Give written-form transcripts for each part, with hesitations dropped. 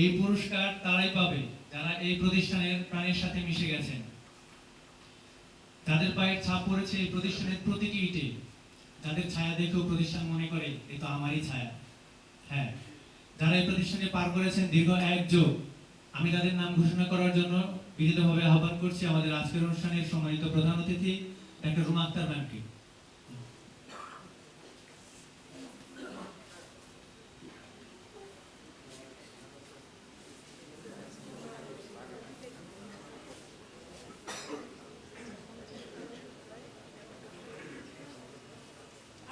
এই পুরস্কার তারাই পাবে যারা এই প্রতিষ্ঠানের প্রাণের সাথে মিশে গেছেন, যাদের পায়ের ছাপ পড়েছে এই প্রতিষ্ঠানের প্রতিটি ইটে, যাদের ছায়া দেখেও প্রতিষ্ঠান মনে করে এ তো আমারই ছায়া। হ্যাঁ, যারা এই প্রতিষ্ঠানে পার করেছেন দীর্ঘ এক যুগ, আমি তাদের নাম ঘোষণা করার জন্য বিনীতভাবে আহ্বান করছি আমাদের আজকের অনুষ্ঠানের সম্মানিত প্রধান অতিথি ডক্টর রুমা আক্তার ম্যামকে।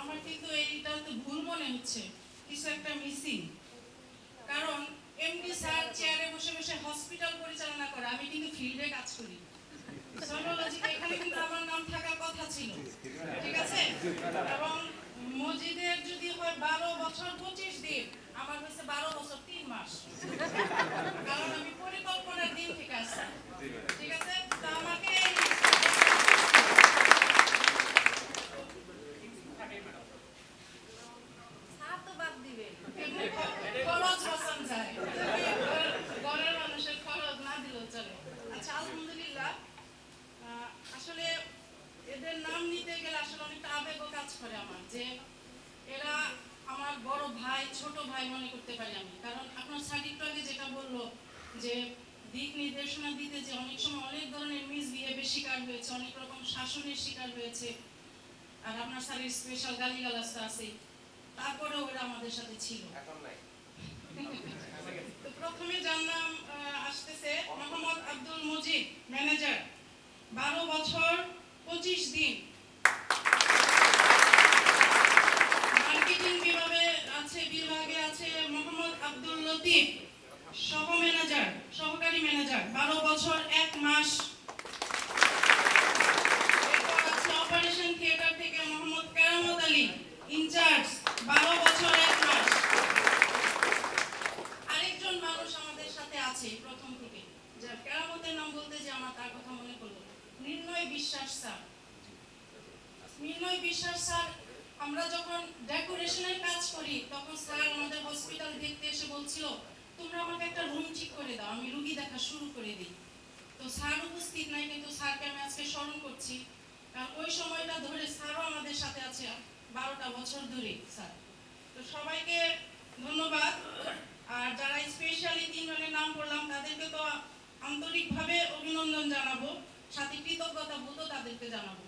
আমার কিন্তু এইটাতে ভুল মনে হচ্ছে, কিছু একটা মিসিং। কারণ এমডি স্যার চেয়ারে বসে বসে হসপিটাল পরিচালনা করে, আমি কিন্তু ফিল্ডে কাজ করি। সোনোলজিতে এখানে কিন্তু আমার নাম থাকার কথা ছিল, ঠিক আছে? এবং মজিদের যদি হয় 12 বছর 25 দিন, আমার হচ্ছে 12 বছর 3 মাস, কারণ আমি পরিকল্পনার দিন থেকে আসছি, ঠিক আছে? তা আমাকে খরচ বাঁচান যায়, ঘরের মানুষের খরচ না দিলেও চলে। আচ্ছা, আলহামদুলিল্লাহ। আসলে এদের নাম নিতে গেলে আসলে অনেকটা আবেগও কাজ করে আমার, যে এরা আমার বড় ভাই, ছোট ভাই মনে করতে পারি আমি। কারণ আপনার স্যার একটু আগে যেটা বললো যে দিক নির্দেশনা দিতে যে অনেক সময় অনেক ধরনের মিসবিহেভের শিকার হয়েছে, অনেক রকম শাসনের শিকার হয়েছে, আর আপনার স্যারের স্পেশাল গালিগালাজটা আছে, তারপরে ওরা আমাদের সাথে ছিল। তো প্রথমে যার নাম আসতেছে মোহাম্মদ আব্দুল মজিদ, ম্যানেজার, 12 বছর 25 দিন। মার্কেটিং বিভাগে আছে মোহাম্মদ আব্দুল লতিফ, সহকারী ম্যানেজার, 12 বছর 1 মাস। এরপর আছে অপারেশন থিয়েটার থেকে মোহাম্মদ কেরামত আলী, ইনচার্জ, 12 বছর 1 মাস। আরেকজন মানুষ আমাদের সাথে আছে প্রথম থেকে, যার কেরামতের নাম বলতে যে আমার তার কথা মনে পড়লো, নির্ণয় বিশ্বাস স্যার। নির্ণয় বিশ্বাস স্যার, আমরা যখন ডেকোরেশনের কাজ করি তখন স্যার আমাদের হসপিটাল দেখতে এসে বলছিল, তোমরা আমাকে একটা রুম ঠিক করে দাও, আমি রোগী দেখা শুরু করে দিই। তো স্যার উপস্থিত নাই, কিন্তু স্যারকে আমি আজকে স্মরণ করছি, কারণ ওই সময়টা ধরে স্যারও আমাদের সাথে আছে 12টা বছর ধরে স্যার। তো সবাইকে ধন্যবাদ। আর যারা স্পেশালি 3 জনের নাম বললাম তাদেরকে তো আন্তরিকভাবে অভিনন্দন জানাবো, সাথে কৃতজ্ঞতা বোধও তাদেরকে জানাবো।